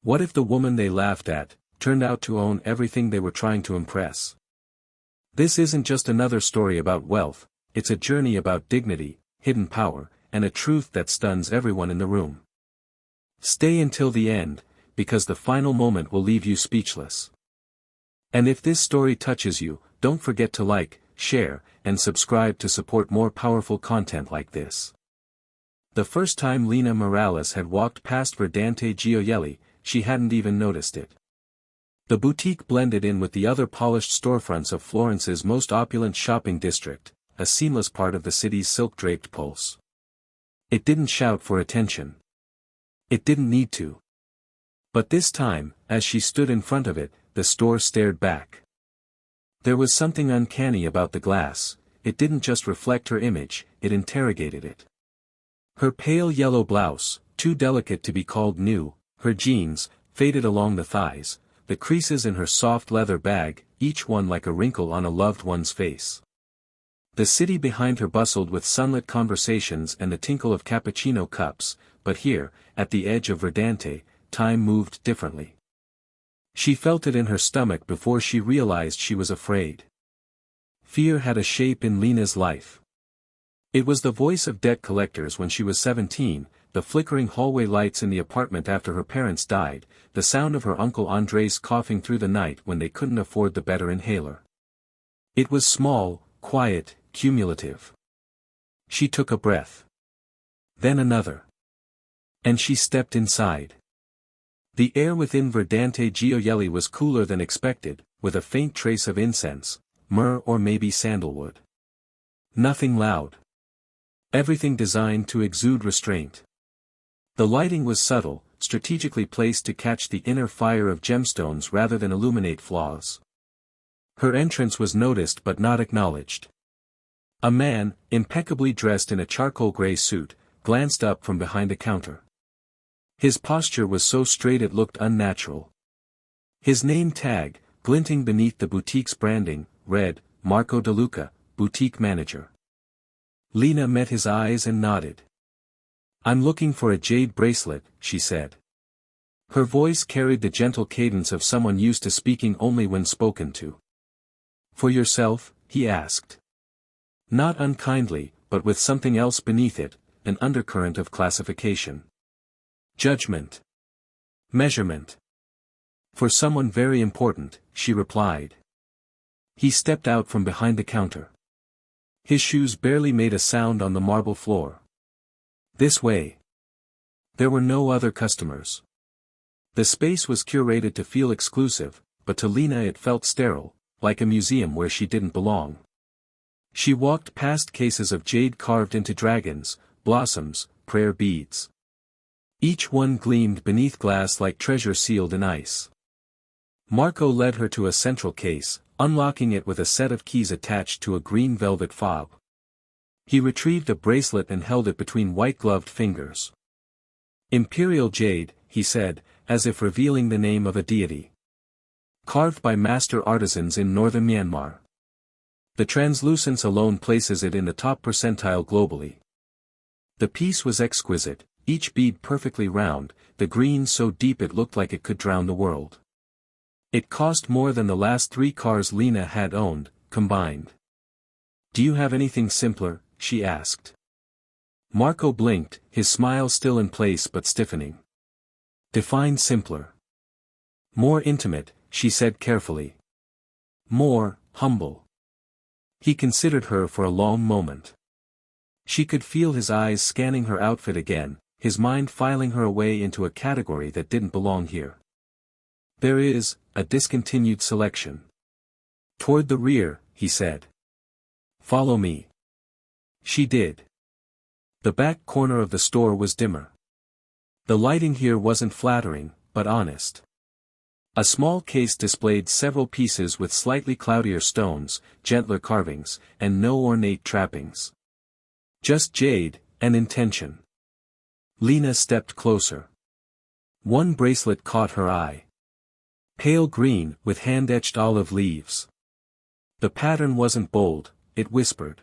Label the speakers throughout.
Speaker 1: What if the woman they laughed at turned out to own everything they were trying to impress? This isn't just another story about wealth, it's a journey about dignity, hidden power, and a truth that stuns everyone in the room. Stay until the end, because the final moment will leave you speechless. And if this story touches you, don't forget to like, share, and subscribe to support more powerful content like this. The first time Lina Morales had walked past Verdante Gioielli, she hadn't even noticed it. The boutique blended in with the other polished storefronts of Florence's most opulent shopping district, a seamless part of the city's silk-draped pulse. It didn't shout for attention. It didn't need to. But this time, as she stood in front of it, the store stared back. There was something uncanny about the glass, it didn't just reflect her image, it interrogated it. Her pale yellow blouse, too delicate to be called new, her jeans, faded along the thighs, the creases in her soft leather bag, each one like a wrinkle on a loved one's face. The city behind her bustled with sunlit conversations and the tinkle of cappuccino cups, but here, at the edge of Verdante, time moved differently. She felt it in her stomach before she realized she was afraid. Fear had a shape in Lina's life. It was the voice of debt collectors when she was 17, the flickering hallway lights in the apartment after her parents died, the sound of her uncle Andres coughing through the night when they couldn't afford the better inhaler. It was small, quiet, cumulative. She took a breath. Then another. And she stepped inside. The air within Verdante Gioielli was cooler than expected, with a faint trace of incense, myrrh or maybe sandalwood. Nothing loud. Everything designed to exude restraint. The lighting was subtle, strategically placed to catch the inner fire of gemstones rather than illuminate flaws. Her entrance was noticed but not acknowledged. A man, impeccably dressed in a charcoal gray suit, glanced up from behind a counter. His posture was so straight it looked unnatural. His name tag, glinting beneath the boutique's branding, read, Marco De Luca, boutique manager. Lina met his eyes and nodded. "I'm looking for a jade bracelet," she said. Her voice carried the gentle cadence of someone used to speaking only when spoken to. "For yourself?" he asked. Not unkindly, but with something else beneath it, an undercurrent of classification. Judgment. Measurement. "For someone very important," she replied. He stepped out from behind the counter. His shoes barely made a sound on the marble floor. "This way." There were no other customers. The space was curated to feel exclusive, but to Lina it felt sterile, like a museum where she didn't belong. She walked past cases of jade carved into dragons, blossoms, prayer beads. Each one gleamed beneath glass like treasure sealed in ice. Marco led her to a central case, unlocking it with a set of keys attached to a green velvet fob. He retrieved a bracelet and held it between white-gloved fingers. "Imperial jade," he said, as if revealing the name of a deity. "Carved by master artisans in northern Myanmar. The translucence alone places it in the top percentile globally." The piece was exquisite, each bead perfectly round, the green so deep it looked like it could drown the world. It cost more than the last 3 cars Lina had owned, combined. "Do you have anything simpler?" she asked. Marco blinked, his smile still in place but stiffening. "Define simpler." "More intimate," she said carefully. "More humble." He considered her for a long moment. She could feel his eyes scanning her outfit again, his mind filing her away into a category that didn't belong here. "There is a discontinued selection." "Toward the rear," he said. "Follow me." She did. The back corner of the store was dimmer. The lighting here wasn't flattering, but honest. A small case displayed several pieces with slightly cloudier stones, gentler carvings, and no ornate trappings. Just jade, and intention. Lina stepped closer. One bracelet caught her eye. Pale green, with hand-etched olive leaves. The pattern wasn't bold, it whispered.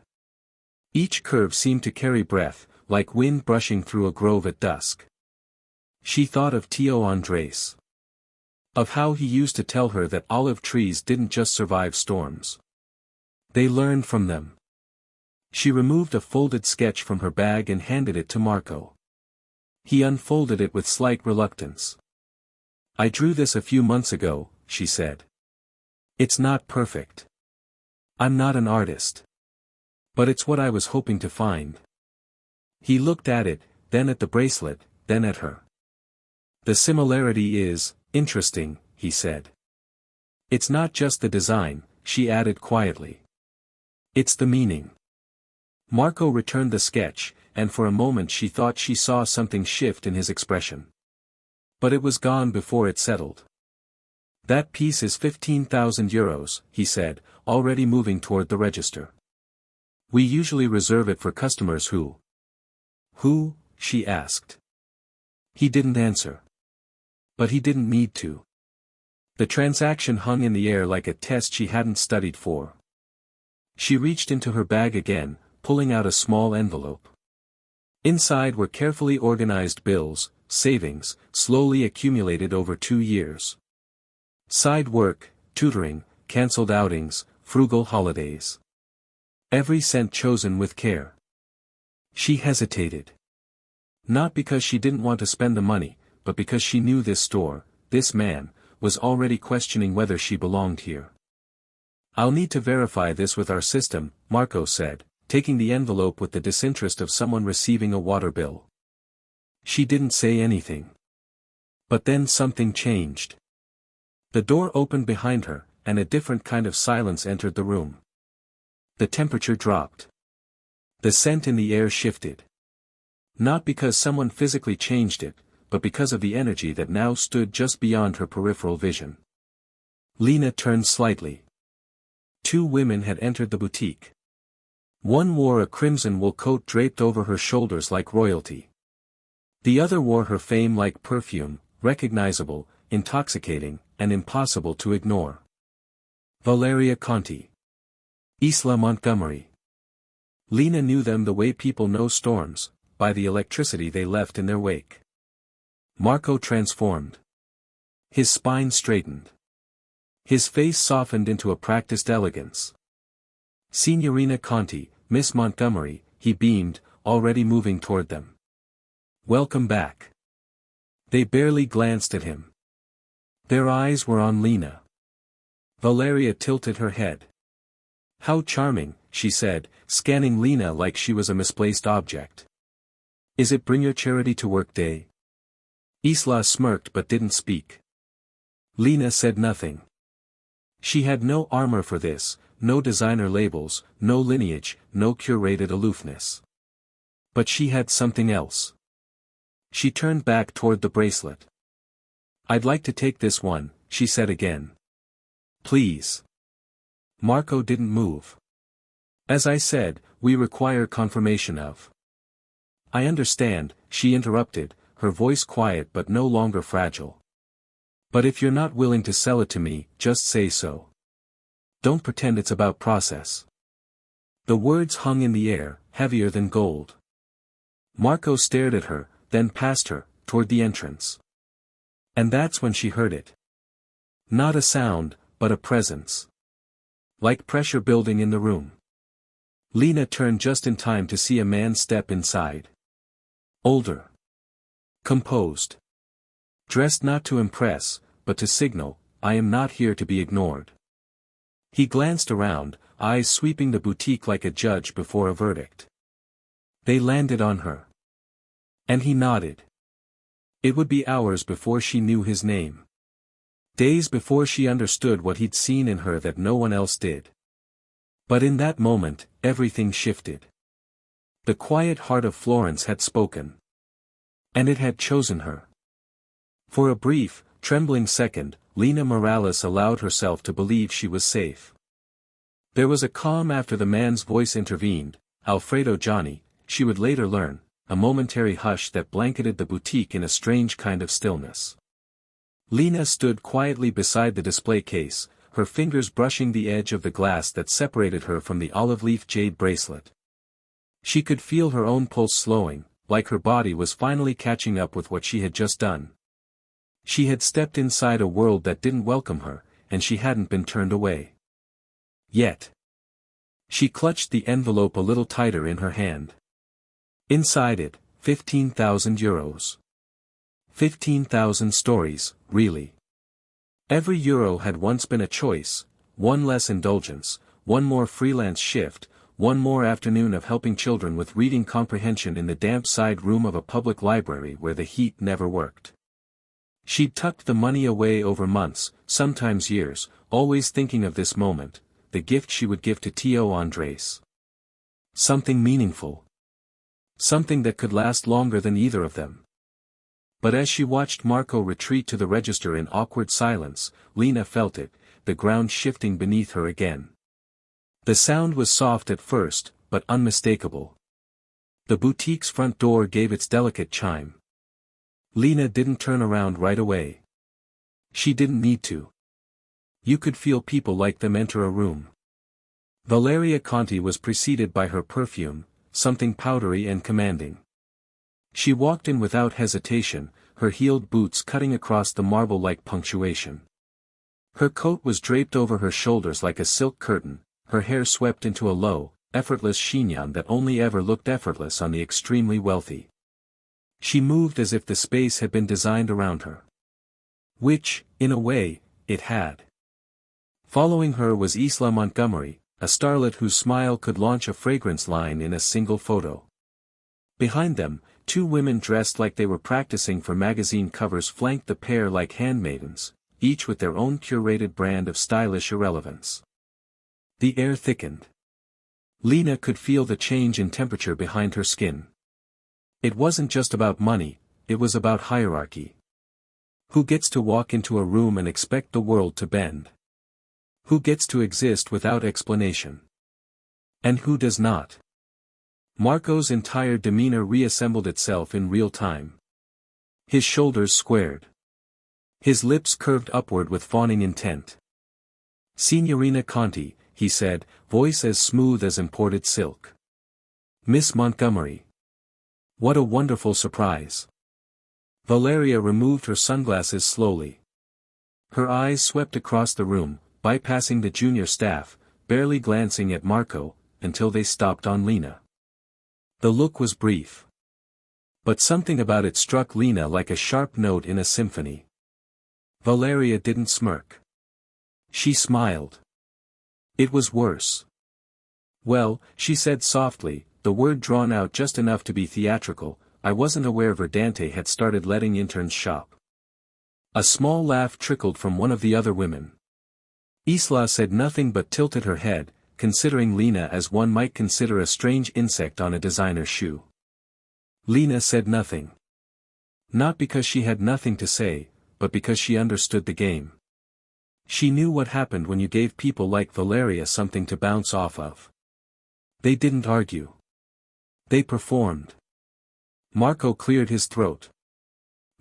Speaker 1: Each curve seemed to carry breath, like wind brushing through a grove at dusk. She thought of Tio Andres. Of how he used to tell her that olive trees didn't just survive storms. They learned from them. She removed a folded sketch from her bag and handed it to Marco. He unfolded it with slight reluctance. "I drew this a few months ago," she said. "It's not perfect. I'm not an artist. But it's what I was hoping to find." He looked at it, then at the bracelet, then at her. "The similarity is interesting," he said. "It's not just the design," she added quietly. "It's the meaning." Marco returned the sketch, and for a moment she thought she saw something shift in his expression. But it was gone before it settled. "That piece is 15,000 euros, he said, already moving toward the register. "We usually reserve it for customers who—" "Who?" she asked. He didn't answer. But he didn't need to. The transaction hung in the air like a test she hadn't studied for. She reached into her bag again, pulling out a small envelope. Inside were carefully organized bills, savings, slowly accumulated over 2 years. Side work, tutoring, cancelled outings, frugal holidays. Every cent chosen with care. She hesitated. Not because she didn't want to spend the money, but because she knew this store, this man, was already questioning whether she belonged here. "I'll need to verify this with our system," Marco said, taking the envelope with the disinterest of someone receiving a water bill. She didn't say anything. But then something changed. The door opened behind her, and a different kind of silence entered the room. The temperature dropped. The scent in the air shifted. Not because someone physically changed it, but because of the energy that now stood just beyond her peripheral vision. Lena turned slightly. 2 women had entered the boutique. One wore a crimson wool coat draped over her shoulders like royalty. The other wore her fame like perfume, recognizable, intoxicating, and impossible to ignore. Valeria Conti. Isla Montgomery. Lena knew them the way people know storms, by the electricity they left in their wake. Marco transformed. His spine straightened. His face softened into a practiced elegance. "Signorina Conti, Miss Montgomery," he beamed, already moving toward them. "Welcome back." They barely glanced at him. Their eyes were on Lena. Valeria tilted her head. "How charming," she said, scanning Lena like she was a misplaced object. "Is it Bring Your Charity to Work Day?" Isla smirked but didn't speak. Lena said nothing. She had no armor for this, no designer labels, no lineage, no curated aloofness. But she had something else. She turned back toward the bracelet. "I'd like to take this one," she said again. "Please." Marco didn't move. "As I said, we require confirmation of." "I understand," she interrupted, her voice quiet but no longer fragile. "But if you're not willing to sell it to me, just say so. Don't pretend it's about process." The words hung in the air, heavier than gold. Marco stared at her, then past her, toward the entrance. And that's when she heard it. Not a sound, but a presence. Like pressure building in the room. Lena turned just in time to see a man step inside. Older. Composed. Dressed not to impress, but to signal, "I am not here to be ignored." He glanced around, eyes sweeping the boutique like a judge before a verdict. They landed on her. And he nodded. It would be hours before she knew his name. Days before she understood what he'd seen in her that no one else did. But in that moment, everything shifted. The quiet heart of Florence had spoken. And it had chosen her. For a brief, trembling second, Lena Morales allowed herself to believe she was safe. There was a calm after the man's voice intervened, Alfredo Johnny, she would later learn, a momentary hush that blanketed the boutique in a strange kind of stillness. Lena stood quietly beside the display case, her fingers brushing the edge of the glass that separated her from the olive-leaf jade bracelet. She could feel her own pulse slowing, like her body was finally catching up with what she had just done. She had stepped inside a world that didn't welcome her, and she hadn't been turned away. Yet. She clutched the envelope a little tighter in her hand. Inside it, 15,000 euros. 15,000 stories, really. Every euro had once been a choice, one less indulgence, one more freelance shift, one more afternoon of helping children with reading comprehension in the damp side room of a public library where the heat never worked. She'd tucked the money away over months, sometimes years, always thinking of this moment, the gift she would give to Tio Andres. Something meaningful. Something that could last longer than either of them. But as she watched Marco retreat to the register in awkward silence, Lena felt it, the ground shifting beneath her again. The sound was soft at first, but unmistakable. The boutique's front door gave its delicate chime. Lena didn't turn around right away. She didn't need to. You could feel people like them enter a room. Valeria Conti was preceded by her perfume, something powdery and commanding. She walked in without hesitation, her heeled boots cutting across the marble-like punctuation. Her coat was draped over her shoulders like a silk curtain, her hair swept into a low, effortless chignon that only ever looked effortless on the extremely wealthy. She moved as if the space had been designed around her. Which, in a way, it had. Following her was Isla Montgomery, a starlet whose smile could launch a fragrance line in a single photo. Behind them, two women dressed like they were practicing for magazine covers flanked the pair like handmaidens, each with their own curated brand of stylish irrelevance. The air thickened. Lena could feel the change in temperature behind her skin. It wasn't just about money, it was about hierarchy. Who gets to walk into a room and expect the world to bend? Who gets to exist without explanation? And who does not? Marco's entire demeanor reassembled itself in real time. His shoulders squared. His lips curved upward with fawning intent. "Signorina Conti," he said, voice as smooth as imported silk. "Miss Montgomery. What a wonderful surprise." Valeria removed her sunglasses slowly. Her eyes swept across the room, bypassing the junior staff, barely glancing at Marco, until they stopped on Lena. The look was brief. But something about it struck Lena like a sharp note in a symphony. Valeria didn't smirk. She smiled. It was worse. "Well," she said softly, the word drawn out just enough to be theatrical, "I wasn't aware Verdante had started letting interns shop." A small laugh trickled from one of the other women. Isla said nothing but tilted her head, considering Lena as one might consider a strange insect on a designer shoe. Lena said nothing. Not because she had nothing to say, but because she understood the game. She knew what happened when you gave people like Valeria something to bounce off of. They didn't argue. They performed. Marco cleared his throat.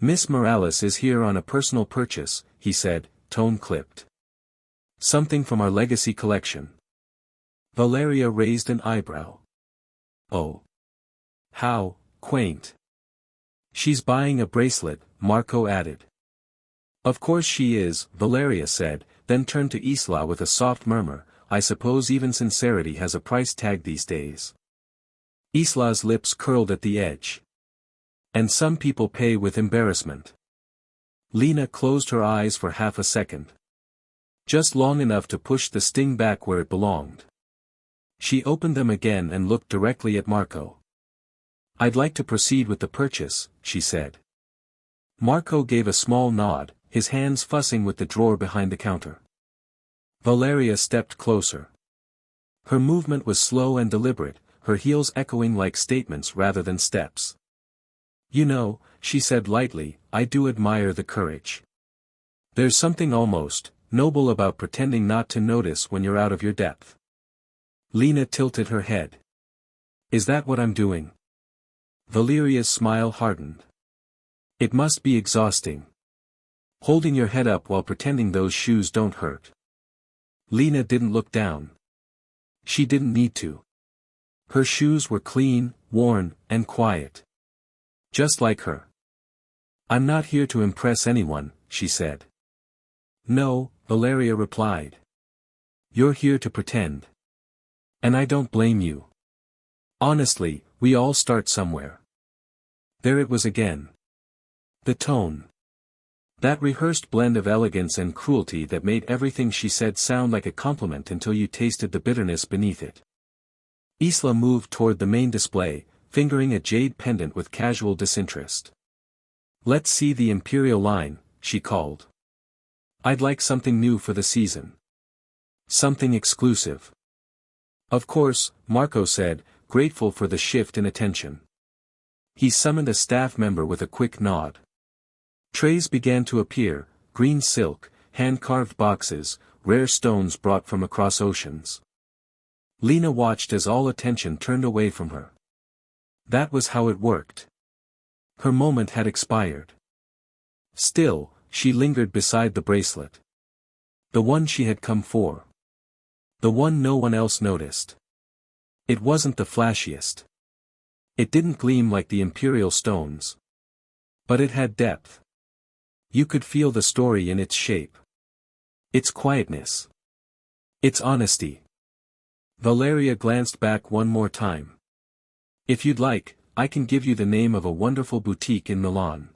Speaker 1: "Miss Morales is here on a personal purchase," he said, tone clipped. "Something from our legacy collection." Valeria raised an eyebrow. "Oh. How quaint." "She's buying a bracelet," Marco added. "Of course she is," Valeria said, then turned to Isla with a soft murmur, "I suppose even sincerity has a price tag these days." Isla's lips curled at the edge. "And some people pay with embarrassment." Lena closed her eyes for half a second. Just long enough to push the sting back where it belonged. She opened them again and looked directly at Marco. "I'd like to proceed with the purchase," she said. Marco gave a small nod, his hands fussing with the drawer behind the counter. Valeria stepped closer. Her movement was slow and deliberate, her heels echoing like statements rather than steps. "You know," she said lightly, "I do admire the courage. There's something almost noble about pretending not to notice when you're out of your depth." Lena tilted her head. "Is that what I'm doing?" Valeria's smile hardened. "It must be exhausting. Holding your head up while pretending those shoes don't hurt." Lena didn't look down. She didn't need to. Her shoes were clean, worn, and quiet. Just like her. I'm not here to impress anyone, she said. No, Valeria replied. You're here to pretend. And I don't blame you. Honestly, we all start somewhere. There it was again. The tone. That rehearsed blend of elegance and cruelty that made everything she said sound like a compliment until you tasted the bitterness beneath it. Isla moved toward the main display, fingering a jade pendant with casual disinterest. Let's see the imperial line, she called. I'd like something new for the season. Something exclusive. Of course, Marco said, grateful for the shift in attention. He summoned a staff member with a quick nod. Trays began to appear, green silk, hand-carved boxes, rare stones brought from across oceans. Lena watched as all attention turned away from her. That was how it worked. Her moment had expired. Still, she lingered beside the bracelet. The one she had come for. The one no one else noticed. It wasn't the flashiest. It didn't gleam like the imperial stones. But it had depth. You could feel the story in its shape. Its quietness. Its honesty. Valeria glanced back one more time. If you'd like, I can give you the name of a wonderful boutique in Milan.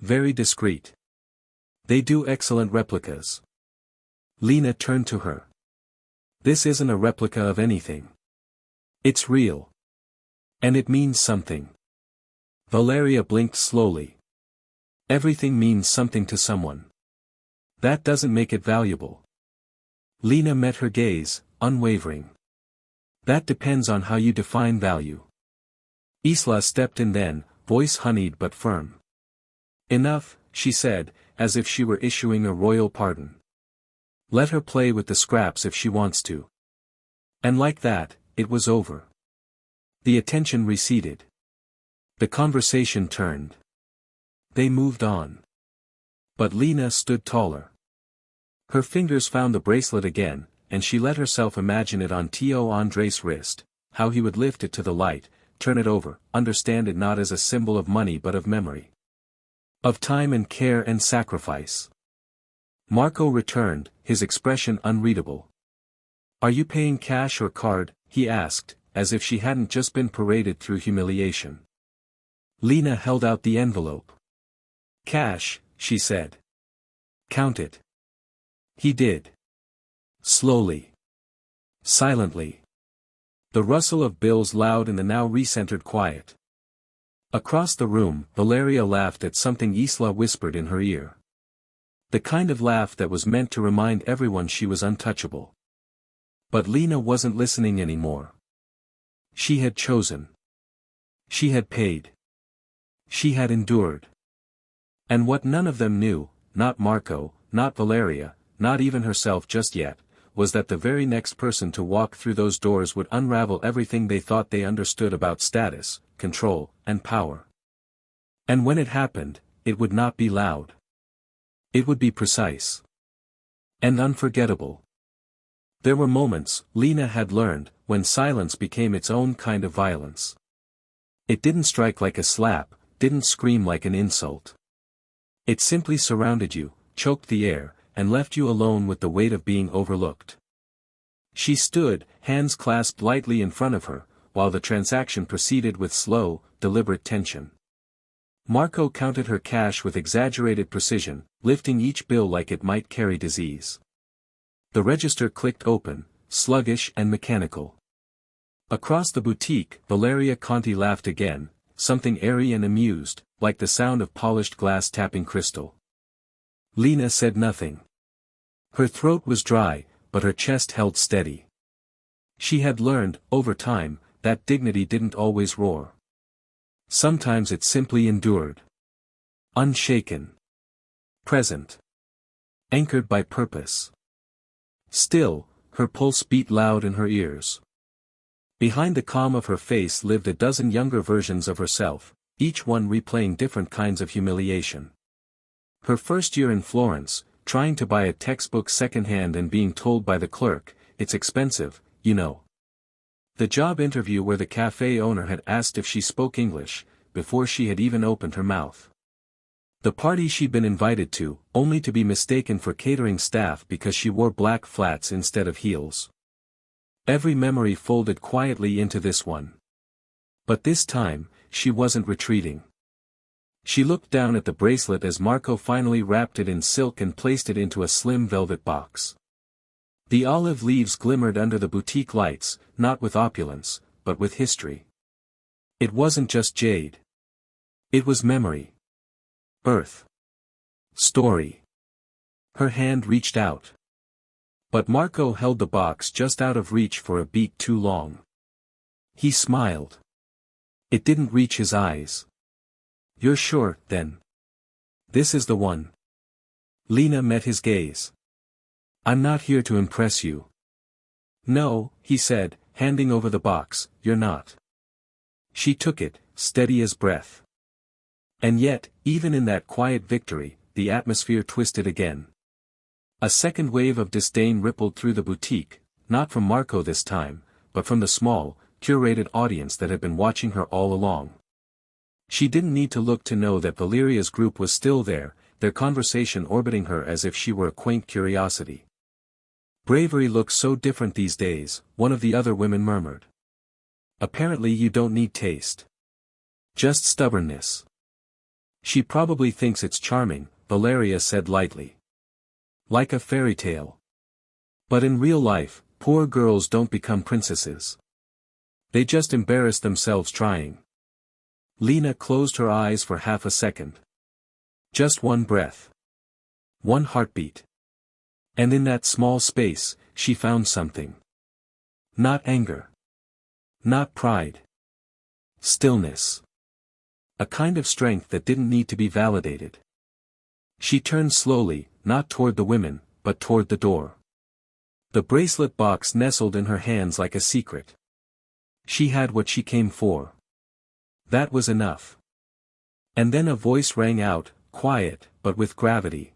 Speaker 1: Very discreet. They do excellent replicas. Lena turned to her. This isn't a replica of anything. It's real. And it means something. Valeria blinked slowly. Everything means something to someone. That doesn't make it valuable. Lena met her gaze, unwavering. That depends on how you define value. Isla stepped in then, voice honeyed but firm. Enough, she said, as if she were issuing a royal pardon. Let her play with the scraps if she wants to. And like that, it was over. The attention receded. The conversation turned. They moved on. But Lena stood taller. Her fingers found the bracelet again, and she let herself imagine it on Tio Andres' wrist, how he would lift it to the light, turn it over, understand it not as a symbol of money but of memory. Of time and care and sacrifice. Marco returned, his expression unreadable. Are you paying cash or card? He asked, as if she hadn't just been paraded through humiliation. Lena held out the envelope. Cash, she said. Count it. He did. Slowly. Silently. The rustle of bills loud in the now recentered quiet. Across the room, Valeria laughed at something Isla whispered in her ear. The kind of laugh that was meant to remind everyone she was untouchable. But Lena wasn't listening anymore. She had chosen. She had paid. She had endured. And what none of them knew, not Marco, not Valeria, not even herself just yet, was that the very next person to walk through those doors would unravel everything they thought they understood about status, control, and power. And when it happened, it would not be loud. It would be precise. And unforgettable. There were moments, Lena had learned, when silence became its own kind of violence. It didn't strike like a slap, didn't scream like an insult. It simply surrounded you, choked the air, and left you alone with the weight of being overlooked. She stood, hands clasped lightly in front of her, while the transaction proceeded with slow, deliberate tension. Marco counted her cash with exaggerated precision, lifting each bill like it might carry disease. The register clicked open, sluggish and mechanical. Across the boutique, Valeria Conti laughed again, something airy and amused, like the sound of polished glass tapping crystal. Lena said nothing. Her throat was dry, but her chest held steady. She had learned, over time, that dignity didn't always roar. Sometimes it simply endured. Unshaken. Present. Anchored by purpose. Still, her pulse beat loud in her ears. Behind the calm of her face lived a dozen younger versions of herself, each one replaying different kinds of humiliation. Her first year in Florence, trying to buy a textbook secondhand and being told by the clerk, "It's expensive, you know." The job interview where the cafe owner had asked if she spoke English, before she had even opened her mouth. The party she'd been invited to, only to be mistaken for catering staff because she wore black flats instead of heels. Every memory folded quietly into this one. But this time, she wasn't retreating. She looked down at the bracelet as Marco finally wrapped it in silk and placed it into a slim velvet box. The olive leaves glimmered under the boutique lights, not with opulence, but with history. It wasn't just jade. It was memory. Earth. Story. Her hand reached out. But Marco held the box just out of reach for a beat too long. He smiled. It didn't reach his eyes. "You're sure, then? This is the one?" Lena met his gaze. "I'm not here to impress you." "No," he said, handing over the box, "you're not." She took it, steady as breath. And yet, even in that quiet victory, the atmosphere twisted again. A second wave of disdain rippled through the boutique, not from Marco this time, but from the small, curated audience that had been watching her all along. She didn't need to look to know that Valeria's group was still there, their conversation orbiting her as if she were a quaint curiosity. "Bravery looks so different these days," one of the other women murmured. "Apparently you don't need taste. Just stubbornness." "She probably thinks it's charming," Valeria said lightly. "Like a fairy tale. But in real life, poor girls don't become princesses. They just embarrass themselves trying." Lena closed her eyes for half a second. Just one breath. One heartbeat. And in that small space, she found something. Not anger. Not pride. Stillness. A kind of strength that didn't need to be validated. She turned slowly, not toward the women, but toward the door. The bracelet box nestled in her hands like a secret. She had what she came for. That was enough. And then a voice rang out, quiet, but with gravity.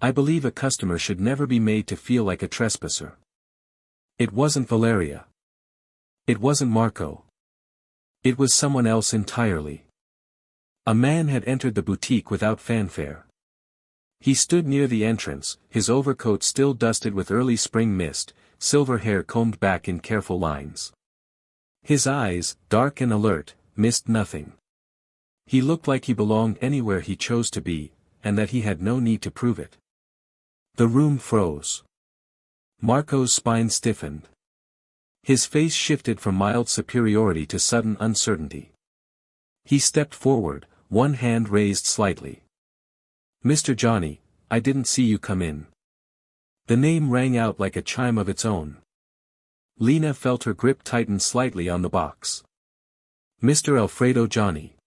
Speaker 1: "I believe a customer should never be made to feel like a trespasser." It wasn't Valeria. It wasn't Marco. It was someone else entirely. A man had entered the boutique without fanfare. He stood near the entrance, his overcoat still dusted with early spring mist, silver hair combed back in careful lines. His eyes, dark and alert, missed nothing. He looked like he belonged anywhere he chose to be, and that he had no need to prove it. The room froze. Marco's spine stiffened. His face shifted from mild superiority to sudden uncertainty. He stepped forward, one hand raised slightly. "Mr. Johnny, I didn't see you come in." The name rang out like a chime of its own. Lena felt her grip tighten slightly on the box. Mr. Alfredo Johnny.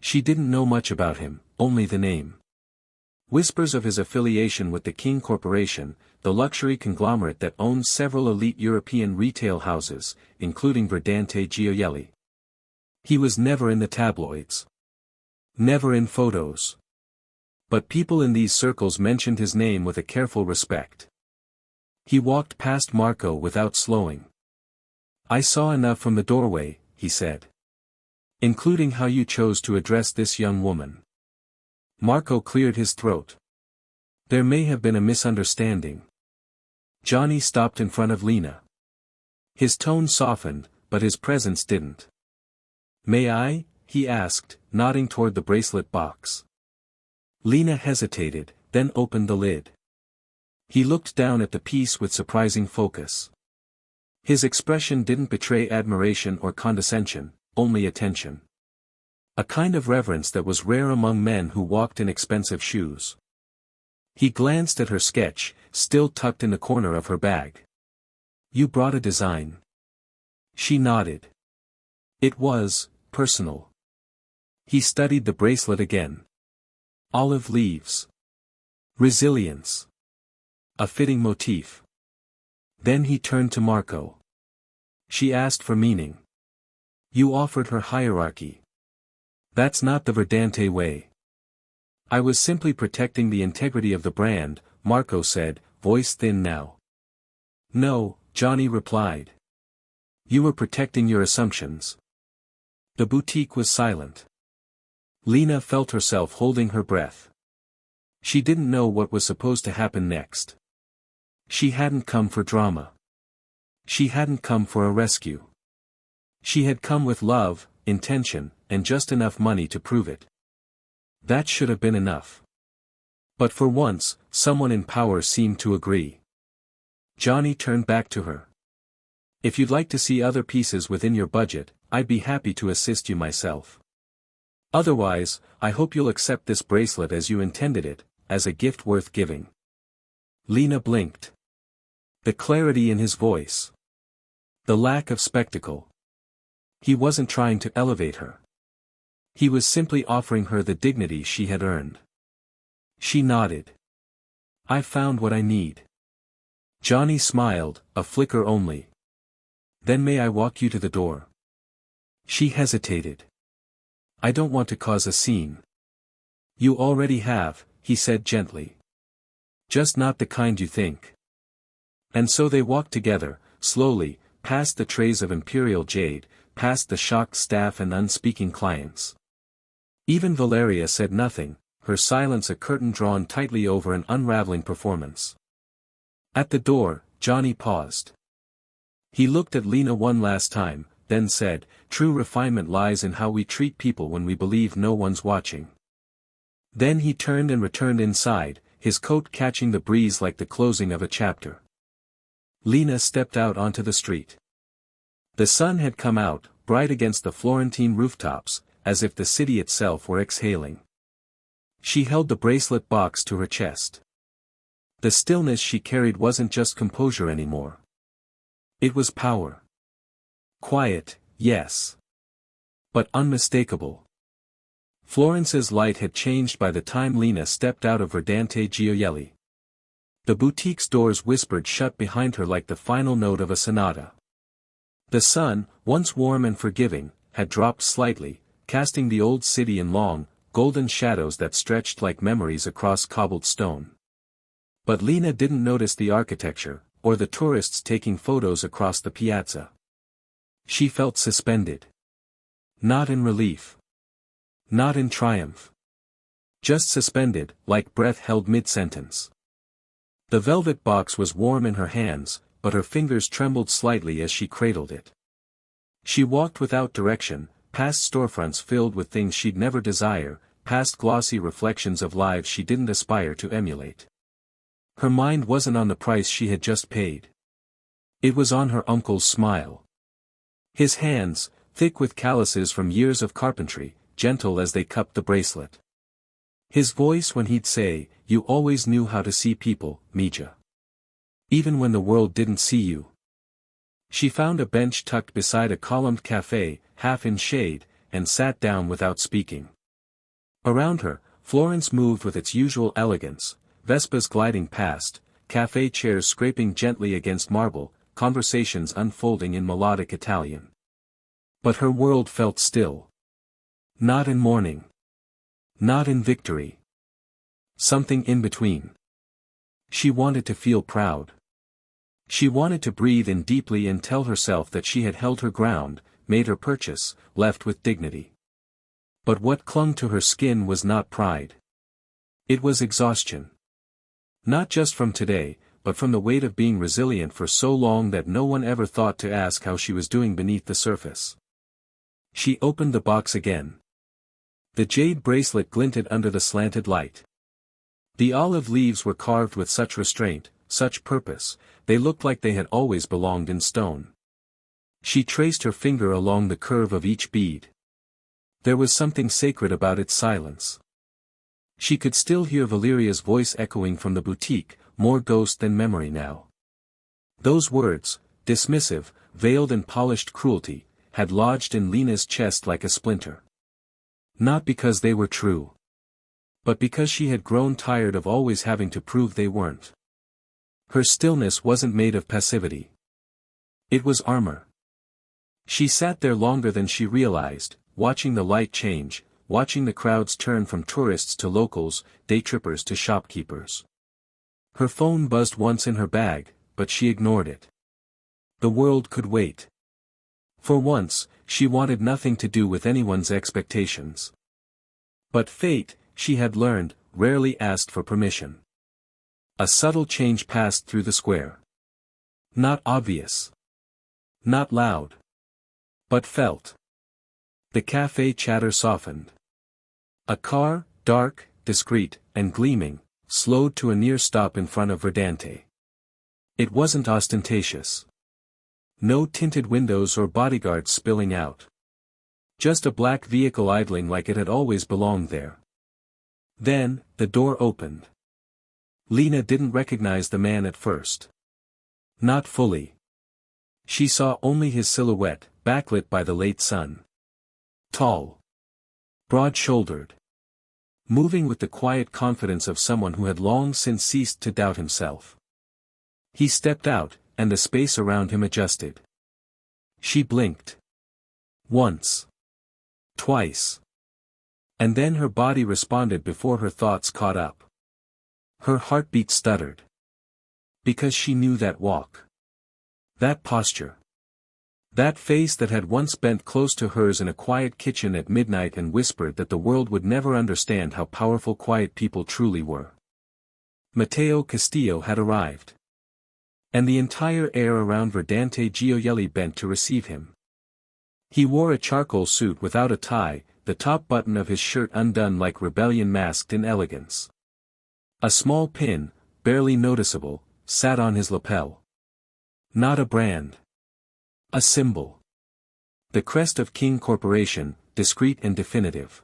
Speaker 1: She didn't know much about him, only the name. Whispers of his affiliation with the King Corporation, the luxury conglomerate that owns several elite European retail houses, including Verdante Gioielli. He was never in the tabloids. Never in photos. But people in these circles mentioned his name with a careful respect. He walked past Marco without slowing. "I saw enough from the doorway," he said. "Including how you chose to address this young woman." Marco cleared his throat. "There may have been a misunderstanding." Johnny stopped in front of Lena. His tone softened, but his presence didn't. "May I?" he asked, nodding toward the bracelet box. Lena hesitated, then opened the lid. He looked down at the piece with surprising focus. His expression didn't betray admiration or condescension, only attention. A kind of reverence that was rare among men who walked in expensive shoes. He glanced at her sketch, still tucked in the corner of her bag. "You brought a design." She nodded. It was personal. He studied the bracelet again. Olive leaves. Resilience. A fitting motif. Then he turned to Marco. "She asked for meaning. You offered her hierarchy. That's not the Verdante way." "I was simply protecting the integrity of the brand," Marco said, voice thin now. "No," Johnny replied. "You were protecting your assumptions." The boutique was silent. Lena felt herself holding her breath. She didn't know what was supposed to happen next. She hadn't come for drama. She hadn't come for a rescue. She had come with love, intention, and just enough money to prove it. That should have been enough. But for once, someone in power seemed to agree. Johnny turned back to her. If you'd like to see other pieces within your budget, I'd be happy to assist you myself. Otherwise, I hope you'll accept this bracelet as you intended it, as a gift worth giving. Lena blinked. The clarity in his voice. The lack of spectacle. He wasn't trying to elevate her. He was simply offering her the dignity she had earned. She nodded. I found what I need. Johnny smiled, a flicker only. Then may I walk you to the door? She hesitated. I don't want to cause a scene. You already have, he said gently. Just not the kind you think. And so they walked together, slowly, past the trays of imperial jade, past the shocked staff and unspeaking clients. Even Valeria said nothing, her silence a curtain drawn tightly over an unraveling performance. At the door, Johnny paused. He looked at Lena one last time, then said, true refinement lies in how we treat people when we believe no one's watching. Then he turned and returned inside, his coat catching the breeze like the closing of a chapter. Lena stepped out onto the street. The sun had come out, bright against the Florentine rooftops, as if the city itself were exhaling. She held the bracelet box to her chest. The stillness she carried wasn't just composure anymore. It was power. Quiet, yes. But unmistakable. Florence's light had changed by the time Lena stepped out of Verdante Gioielli. The boutique's doors whispered shut behind her like the final note of a sonata. The sun, once warm and forgiving, had dropped slightly, casting the old city in long, golden shadows that stretched like memories across cobbled stone. But Lena didn't notice the architecture, or the tourists taking photos across the piazza. She felt suspended. Not in relief. Not in triumph. Just suspended, like breath held mid-sentence. The velvet box was warm in her hands, but her fingers trembled slightly as she cradled it. She walked without direction, past storefronts filled with things she'd never desire, past glossy reflections of lives she didn't aspire to emulate. Her mind wasn't on the price she had just paid. It was on her uncle's smile. His hands, thick with calluses from years of carpentry, gentle as they cupped the bracelet. His voice when he'd say, "You always knew how to see people, Mija. Even when the world didn't see you." She found a bench tucked beside a columned cafe, half in shade, and sat down without speaking. Around her, Florence moved with its usual elegance, Vespas gliding past, cafe chairs scraping gently against marble, conversations unfolding in melodic Italian. But her world felt still. Not in mourning. Not in victory. Something in between. She wanted to feel proud. She wanted to breathe in deeply and tell herself that she had held her ground, made her purchase, left with dignity. But what clung to her skin was not pride. It was exhaustion. Not just from today, but from the weight of being resilient for so long that no one ever thought to ask how she was doing beneath the surface. She opened the box again. The jade bracelet glinted under the slanted light. The olive leaves were carved with such restraint, such purpose, they looked like they had always belonged in stone. She traced her finger along the curve of each bead. There was something sacred about its silence. She could still hear Valeria's voice echoing from the boutique, more ghost than memory now. Those words, dismissive, veiled in polished cruelty, had lodged in Lena's chest like a splinter. Not because they were true. But because she had grown tired of always having to prove they weren't. Her stillness wasn't made of passivity. It was armor. She sat there longer than she realized, watching the light change, watching the crowds turn from tourists to locals, day trippers to shopkeepers. Her phone buzzed once in her bag, but she ignored it. The world could wait. For once, she wanted nothing to do with anyone's expectations. But fate, she had learned, rarely asked for permission. A subtle change passed through the square. Not obvious. Not loud. But felt. The cafe chatter softened. A car, dark, discreet, and gleaming, slowed to a near stop in front of Verdante. It wasn't ostentatious. No tinted windows or bodyguards spilling out. Just a black vehicle idling like it had always belonged there. Then, the door opened. Lena didn't recognize the man at first. Not fully. She saw only his silhouette, backlit by the late sun. Tall. Broad-shouldered. Moving with the quiet confidence of someone who had long since ceased to doubt himself. He stepped out, and the space around him adjusted. She blinked. Once. Twice. And then her body responded before her thoughts caught up. Her heartbeat stuttered. Because she knew that walk. That posture. That face that had once bent close to hers in a quiet kitchen at midnight and whispered that the world would never understand how powerful quiet people truly were. Matteo Castillo had arrived. And the entire air around Verdante Gioielli bent to receive him. He wore a charcoal suit without a tie, the top button of his shirt undone like rebellion masked in elegance. A small pin, barely noticeable, sat on his lapel. Not a brand. A symbol. The crest of King Corporation, discreet and definitive.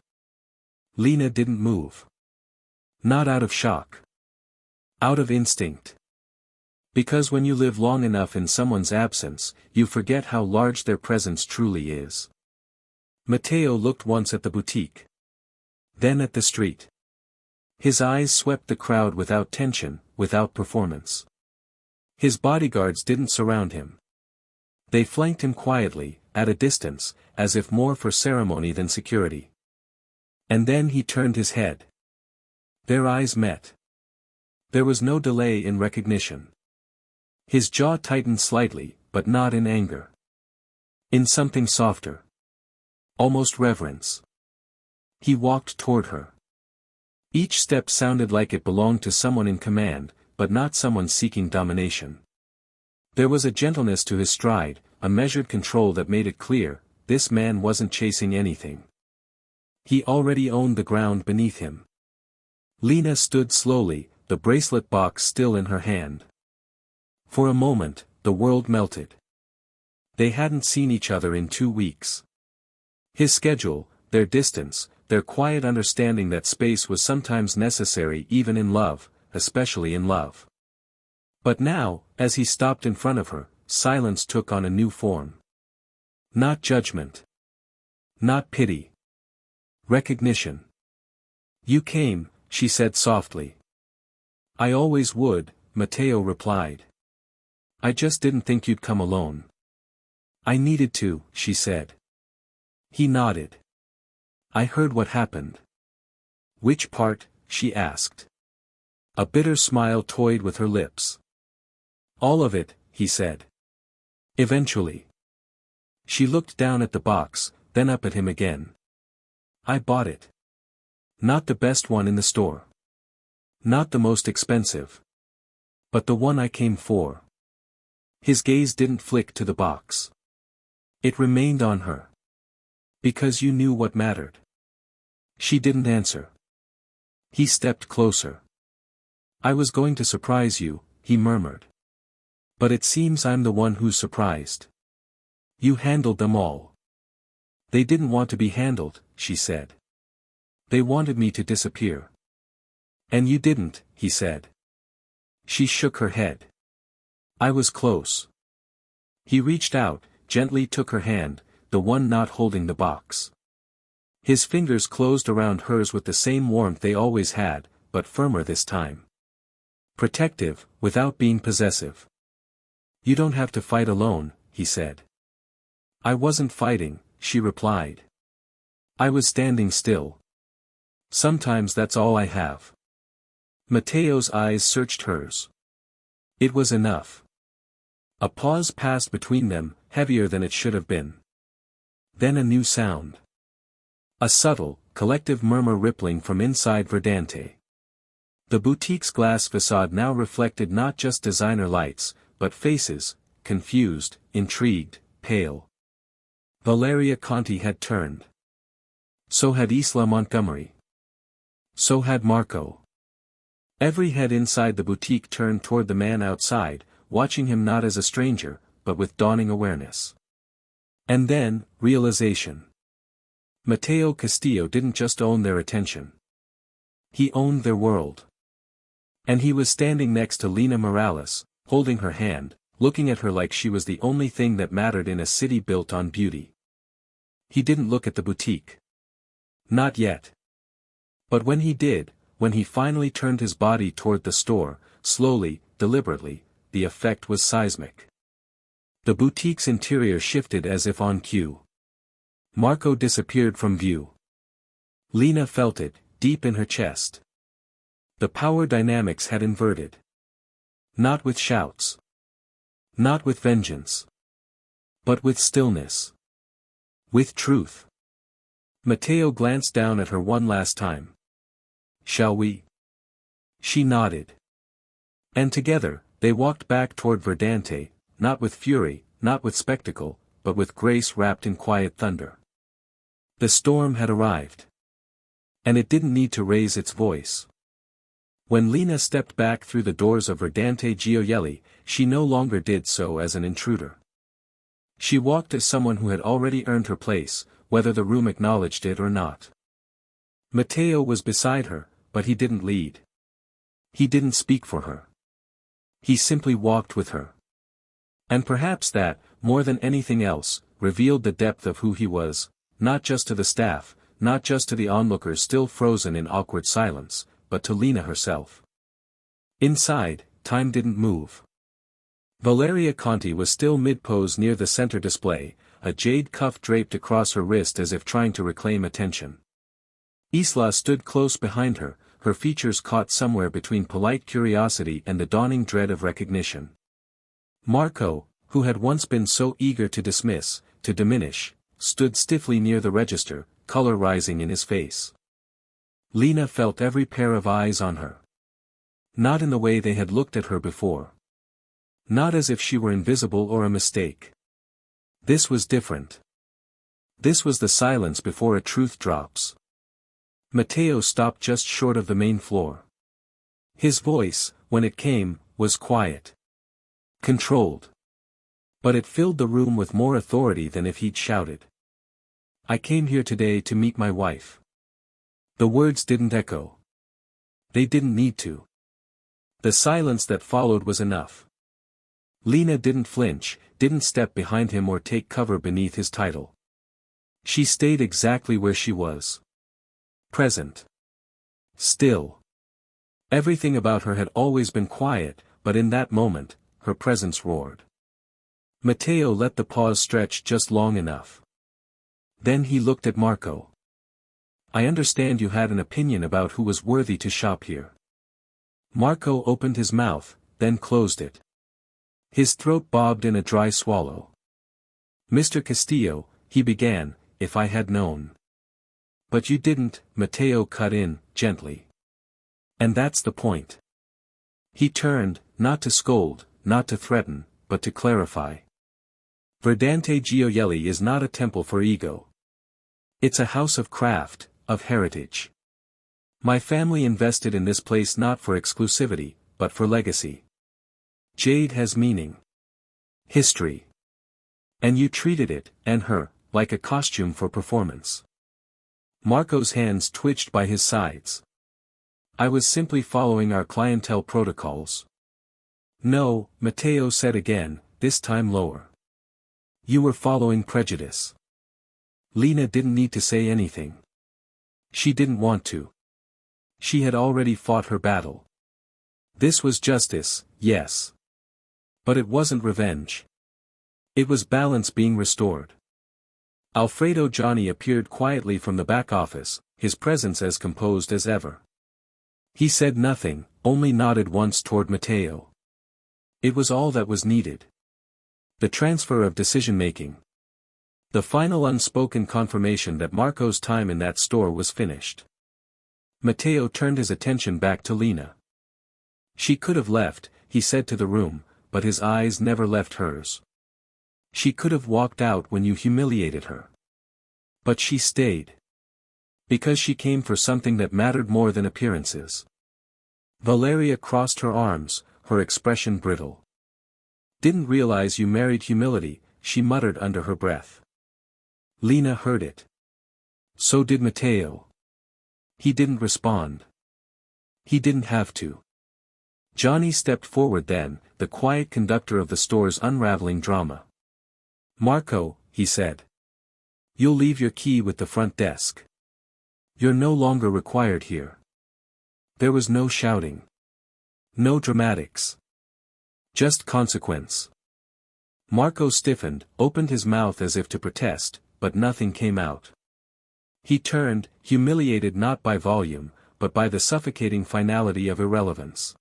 Speaker 1: Lena didn't move. Not out of shock. Out of instinct. Because when you live long enough in someone's absence, you forget how large their presence truly is. Matteo looked once at the boutique. Then at the street. His eyes swept the crowd without tension, without performance. His bodyguards didn't surround him. They flanked him quietly, at a distance, as if more for ceremony than security. And then he turned his head. Their eyes met. There was no delay in recognition. His jaw tightened slightly, but not in anger. In something softer. Almost reverence. He walked toward her. Each step sounded like it belonged to someone in command, but not someone seeking domination. There was a gentleness to his stride, a measured control that made it clear, this man wasn't chasing anything. He already owned the ground beneath him. Lena stood slowly, the bracelet box still in her hand. For a moment, the world melted. They hadn't seen each other in 2 weeks. His schedule, their distance, their quiet understanding that space was sometimes necessary even in love, especially in love. But now, as he stopped in front of her, silence took on a new form. Not judgment. Not pity. Recognition. You came, she said softly. I always would, Matteo replied. I just didn't think you'd come alone. I needed to, she said. He nodded. I heard what happened. Which part? She asked. A bitter smile toyed with her lips. All of it, he said. Eventually. She looked down at the box, then up at him again. I bought it. Not the best one in the store. Not the most expensive. But the one I came for. His gaze didn't flick to the box. It remained on her. Because you knew what mattered. She didn't answer. He stepped closer. I was going to surprise you, he murmured. But it seems I'm the one who's surprised. You handled them all. They didn't want to be handled, she said. They wanted me to disappear. And you didn't, he said. She shook her head. I was close. He reached out, gently took her hand, the one not holding the box. His fingers closed around hers with the same warmth they always had, but firmer this time. Protective, without being possessive. You don't have to fight alone, he said. I wasn't fighting, she replied. I was standing still. Sometimes that's all I have. Matteo's eyes searched hers. It was enough. A pause passed between them, heavier than it should have been. Then a new sound. A subtle, collective murmur rippling from inside Verdante. The boutique's glass facade now reflected not just designer lights, but faces, confused, intrigued, pale. Valeria Conti had turned. So had Isla Montgomery. So had Marco. Every head inside the boutique turned toward the man outside, watching him not as a stranger, but with dawning awareness. And then, realization. Matteo Castillo didn't just own their attention. He owned their world. And he was standing next to Lena Morales, holding her hand, looking at her like she was the only thing that mattered in a city built on beauty. He didn't look at the boutique. Not yet. But when he did, when he finally turned his body toward the store, slowly, deliberately, the effect was seismic. The boutique's interior shifted as if on cue. Marco disappeared from view. Lena felt it, deep in her chest. The power dynamics had inverted. Not with shouts. Not with vengeance. But with stillness. With truth. Matteo glanced down at her one last time. "Shall we?" She nodded. And together, they walked back toward Verdante, not with fury, not with spectacle, but with grace wrapped in quiet thunder. The storm had arrived. And it didn't need to raise its voice. When Lena stepped back through the doors of Verdante Gioielli, she no longer did so as an intruder. She walked as someone who had already earned her place, whether the room acknowledged it or not. Matteo was beside her, but he didn't lead. He didn't speak for her. He simply walked with her. And perhaps that, more than anything else, revealed the depth of who he was, not just to the staff, not just to the onlookers still frozen in awkward silence, but to Lena herself. Inside, time didn't move. Valeria Conti was still mid-pose near the center display, a jade cuff draped across her wrist as if trying to reclaim attention. Isla stood close behind her, her features caught somewhere between polite curiosity and the dawning dread of recognition. Marco, who had once been so eager to dismiss, to diminish, stood stiffly near the register, color rising in his face. Lena felt every pair of eyes on her. Not in the way they had looked at her before. Not as if she were invisible or a mistake. This was different. This was the silence before a truth drops. Matteo stopped just short of the main floor. His voice, when it came, was quiet. Controlled. But it filled the room with more authority than if he'd shouted. "I came here today to meet my wife." The words didn't echo. They didn't need to. The silence that followed was enough. Lena didn't flinch, didn't step behind him or take cover beneath his title. She stayed exactly where she was. Present. Still. Everything about her had always been quiet, but in that moment, her presence roared. Matteo let the pause stretch just long enough. Then he looked at Marco. "I understand you had an opinion about who was worthy to shop here." Marco opened his mouth, then closed it. His throat bobbed in a dry swallow. "Mr. Castillo," he began, "if I had known." "But you didn't," Matteo cut in, gently. "And that's the point." He turned, not to scold, not to threaten, but to clarify. Verdante Gioielli is not a temple for ego. It's a house of craft, of heritage. My family invested in this place not for exclusivity, but for legacy. Jade has meaning. History. And you treated it, and her, like a costume for performance. Marco's hands twitched by his sides. "I was simply following our clientele protocols." "No," Matteo said again, this time lower. "You were following prejudice." Lena didn't need to say anything. She didn't want to. She had already fought her battle. This was justice, yes. But it wasn't revenge. It was balance being restored. Alfredo Johnny appeared quietly from the back office, his presence as composed as ever. He said nothing, only nodded once toward Matteo. It was all that was needed. The transfer of decision-making. The final unspoken confirmation that Marco's time in that store was finished. Matteo turned his attention back to Lena. She could have left, he said to the room, but his eyes never left hers. She could have walked out when you humiliated her. But she stayed. Because she came for something that mattered more than appearances. Valeria crossed her arms, her expression brittle. Didn't realize you married humility, she muttered under her breath. Lena heard it. So did Matteo. He didn't respond. He didn't have to. Johnny stepped forward then, the quiet conductor of the store's unraveling drama. Marco, he said. You'll leave your key with the front desk. You're no longer required here. There was no shouting. No dramatics. Just consequence. Marco stiffened, opened his mouth as if to protest, but nothing came out. He turned, humiliated not by volume, but by the suffocating finality of irrelevance.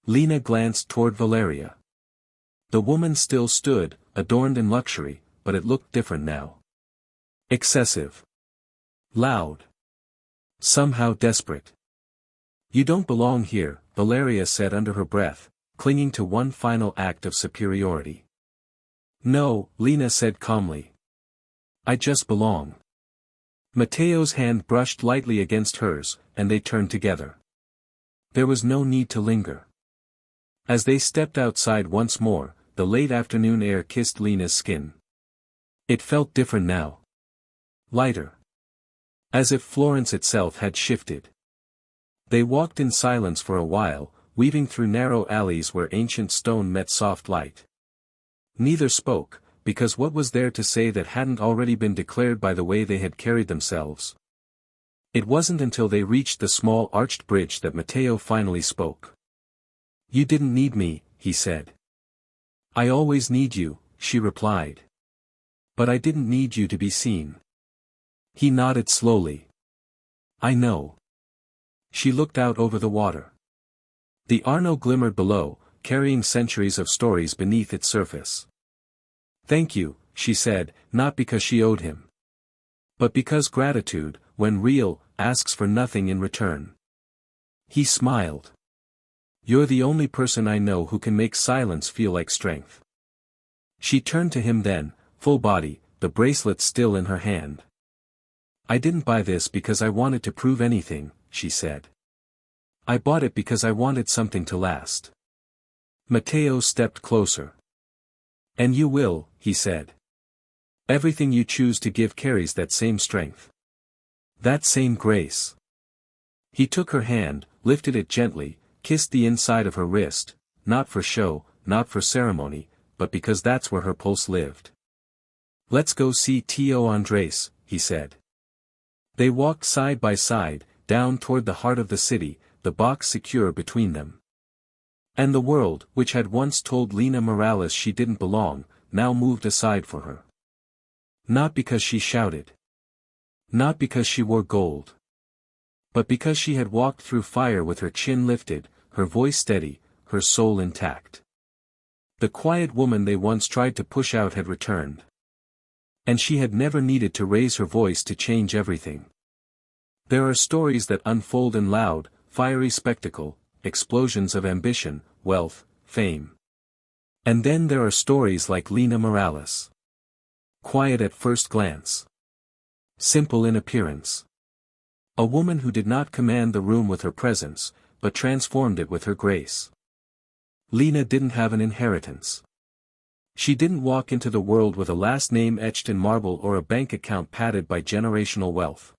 Speaker 1: Lena glanced toward Valeria. The woman still stood, adorned in luxury, but it looked different now. Excessive. Loud. Somehow desperate. You don't belong here, Valeria said under her breath, clinging to one final act of superiority. No, Lena said calmly. I just belong. Matteo's hand brushed lightly against hers, and they turned together. There was no need to linger. As they stepped outside once more, the late afternoon air kissed Lena's skin. It felt different now. Lighter. As if Florence itself had shifted. They walked in silence for a while, weaving through narrow alleys where ancient stone met soft light. Neither spoke, because what was there to say that hadn't already been declared by the way they had carried themselves? It wasn't until they reached the small arched bridge that Matteo finally spoke. You didn't need me, he said. I always need you, she replied. But I didn't need you to be seen. He nodded slowly. I know. She looked out over the water. The Arno glimmered below, carrying centuries of stories beneath its surface. Thank you, she said, not because she owed him. But because gratitude, when real, asks for nothing in return. He smiled. You're the only person I know who can make silence feel like strength. She turned to him then, full body, the bracelet still in her hand. I didn't buy this because I wanted to prove anything, she said. I bought it because I wanted something to last. Matteo stepped closer. And you will, he said. Everything you choose to give carries that same strength. That same grace. He took her hand, lifted it gently, kissed the inside of her wrist, not for show, not for ceremony, but because that's where her pulse lived. Let's go see Tio Andres, he said. They walked side by side, down toward the heart of the city, the box secure between them. And the world, which had once told Lena Morales she didn't belong, now moved aside for her. Not because she shouted. Not because she wore gold. But because she had walked through fire with her chin lifted, her voice steady, her soul intact. The quiet woman they once tried to push out had returned. And she had never needed to raise her voice to change everything. There are stories that unfold in loud, fiery spectacle, explosions of ambition, wealth, fame. And then there are stories like Lena Morales. Quiet at first glance. Simple in appearance. A woman who did not command the room with her presence, but transformed it with her grace. Lena didn't have an inheritance. She didn't walk into the world with a last name etched in marble or a bank account padded by generational wealth.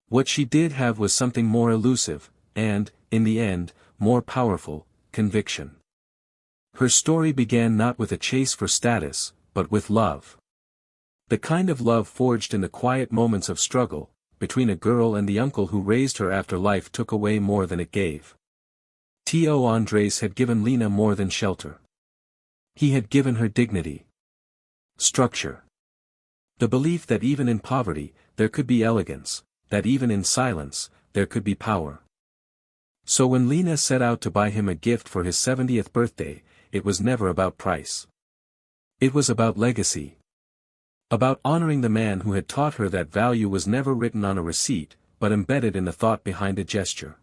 Speaker 1: What she did have was something more elusive, and, in the end, more powerful, conviction. Her story began not with a chase for status, but with love. The kind of love forged in the quiet moments of struggle, between a girl and the uncle who raised her after life took away more than it gave. Tio Andres had given Lena more than shelter. He had given her dignity. Structure. The belief that even in poverty, there could be elegance, that even in silence, there could be power. So when Lena set out to buy him a gift for his 70th birthday, it was never about price. It was about legacy. About honoring the man who had taught her that value was never written on a receipt, but embedded in the thought behind a gesture.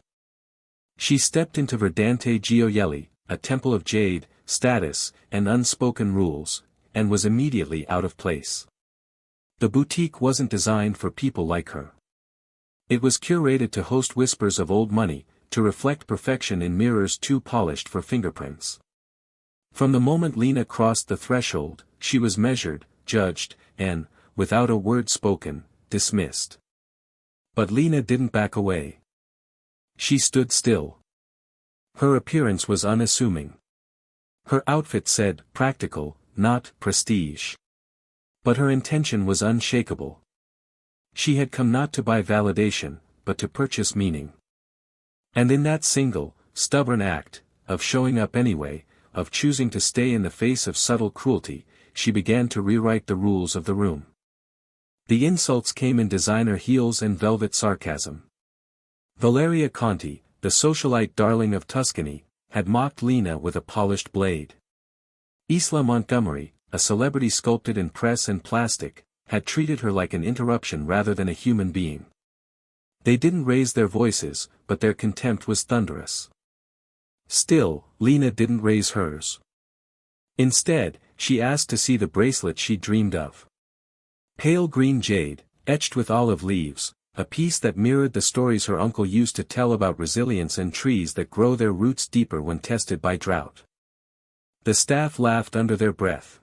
Speaker 1: She stepped into Verdante Gioielli, a temple of jade, status, and unspoken rules, and was immediately out of place. The boutique wasn't designed for people like her. It was curated to host whispers of old money, to reflect perfection in mirrors too polished for fingerprints. From the moment Lena crossed the threshold, she was measured, judged, and, without a word spoken, dismissed. But Lena didn't back away. She stood still. Her appearance was unassuming. Her outfit said, practical, not prestige. But her intention was unshakable. She had come not to buy validation, but to purchase meaning. And in that single, stubborn act, of showing up anyway, of choosing to stay in the face of subtle cruelty, she began to rewrite the rules of the room. The insults came in designer heels and velvet sarcasm. Valeria Conti, the socialite darling of Tuscany, had mocked Lena with a polished blade. Isla Montgomery, a celebrity sculpted in press and plastic, had treated her like an interruption rather than a human being. They didn't raise their voices, but their contempt was thunderous. Still, Lena didn't raise hers. Instead, she asked to see the bracelet she dreamed of. Pale green jade, etched with olive leaves, a piece that mirrored the stories her uncle used to tell about resilience and trees that grow their roots deeper when tested by drought. The staff laughed under their breath.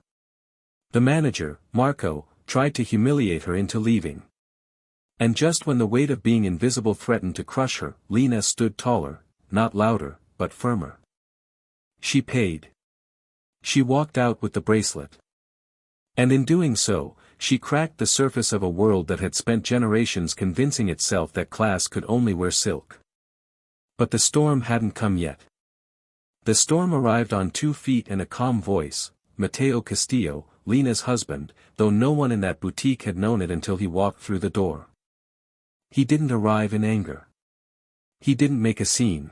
Speaker 1: The manager, Marco, tried to humiliate her into leaving. And just when the weight of being invisible threatened to crush her, Lena stood taller, not louder, but firmer. She paid. She walked out with the bracelet. And in doing so, she cracked the surface of a world that had spent generations convincing itself that class could only wear silk. But the storm hadn't come yet. The storm arrived on 2 feet and a calm voice, Matteo Castillo, Lena's husband, though no one in that boutique had known it until he walked through the door. He didn't arrive in anger. He didn't make a scene.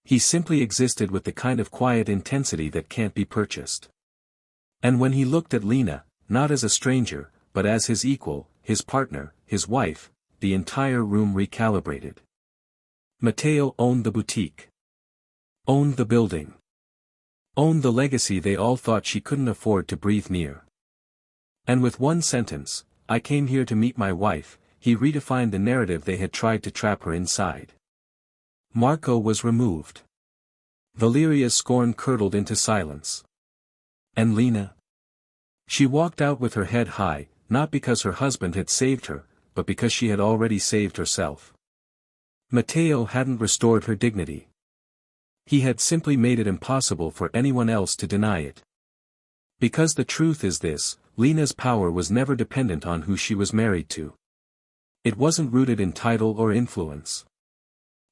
Speaker 1: He simply existed with the kind of quiet intensity that can't be purchased. And when he looked at Lena, not as a stranger, but as his equal, his partner, his wife, the entire room recalibrated. Matteo owned the boutique. Owned the building. Owned the legacy they all thought she couldn't afford to breathe near. And with one sentence, "I came here to meet my wife," he redefined the narrative they had tried to trap her inside. Marco was removed. Valeria's scorn curdled into silence. And Lena? She walked out with her head high, not because her husband had saved her, but because she had already saved herself. Matteo hadn't restored her dignity. He had simply made it impossible for anyone else to deny it. Because the truth is this, Lena's power was never dependent on who she was married to. It wasn't rooted in title or influence.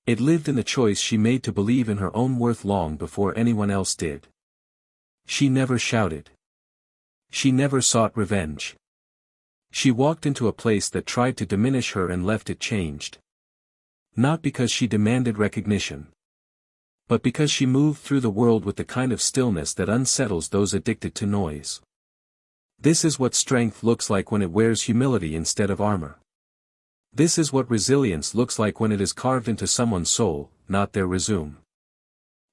Speaker 1: It lived in the choice she made to believe in her own worth long before anyone else did. She never shouted. She never sought revenge. She walked into a place that tried to diminish her and left it changed. Not because she demanded recognition. But because she moved through the world with the kind of stillness that unsettles those addicted to noise. This is what strength looks like when it wears humility instead of armor. This is what resilience looks like when it is carved into someone's soul, not their resume.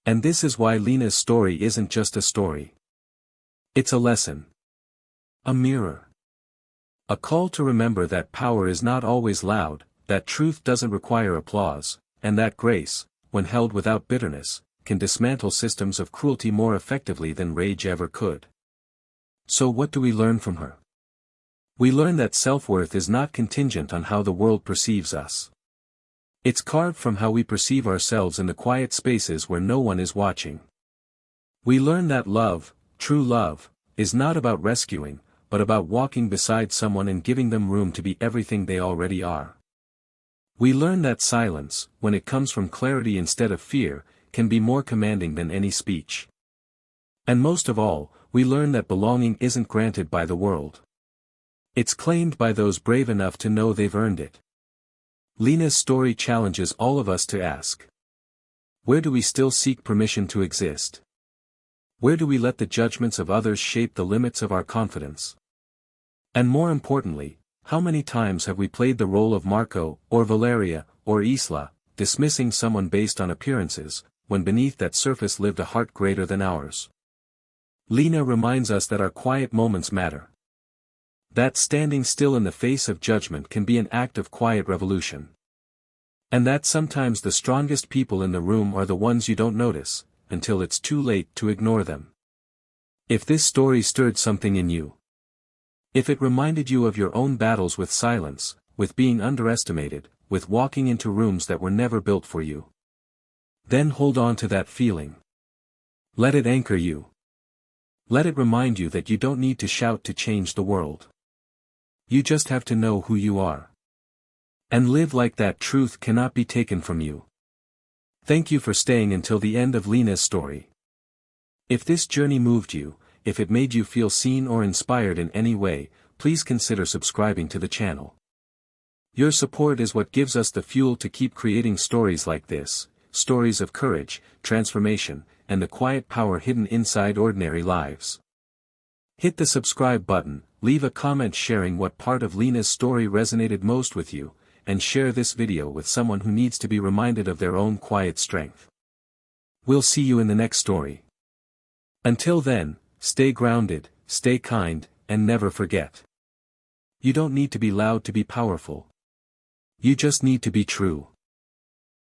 Speaker 1: And this is why Lena's story isn't just a story. It's a lesson. A mirror. A call to remember that power is not always loud, that truth doesn't require applause, and that grace, when held without bitterness, can dismantle systems of cruelty more effectively than rage ever could. So what do we learn from her? We learn that self-worth is not contingent on how the world perceives us. It's carved from how we perceive ourselves in the quiet spaces where no one is watching. We learn that love, true love, is not about rescuing, but about walking beside someone and giving them room to be everything they already are. We learn that silence, when it comes from clarity instead of fear, can be more commanding than any speech. And most of all, we learn that belonging isn't granted by the world. It's claimed by those brave enough to know they've earned it. Lena's story challenges all of us to ask. Where do we still seek permission to exist? Where do we let the judgments of others shape the limits of our confidence? And more importantly, how many times have we played the role of Marco, or Valeria, or Isla, dismissing someone based on appearances, when beneath that surface lived a heart greater than ours? Lena reminds us that our quiet moments matter. That standing still in the face of judgment can be an act of quiet revolution. And that sometimes the strongest people in the room are the ones you don't notice, until it's too late to ignore them. If this story stirred something in you, if it reminded you of your own battles with silence, with being underestimated, with walking into rooms that were never built for you, then hold on to that feeling. Let it anchor you. Let it remind you that you don't need to shout to change the world. You just have to know who you are. And live like that truth cannot be taken from you. Thank you for staying until the end of Lena's story. If this journey moved you, if it made you feel seen or inspired in any way, please consider subscribing to the channel. Your support is what gives us the fuel to keep creating stories like this, stories of courage, transformation, and the quiet power hidden inside ordinary lives. Hit the subscribe button, leave a comment sharing what part of Lena's story resonated most with you, and share this video with someone who needs to be reminded of their own quiet strength. We'll see you in the next story. Until then, stay grounded, stay kind, and never forget. You don't need to be loud to be powerful. You just need to be true.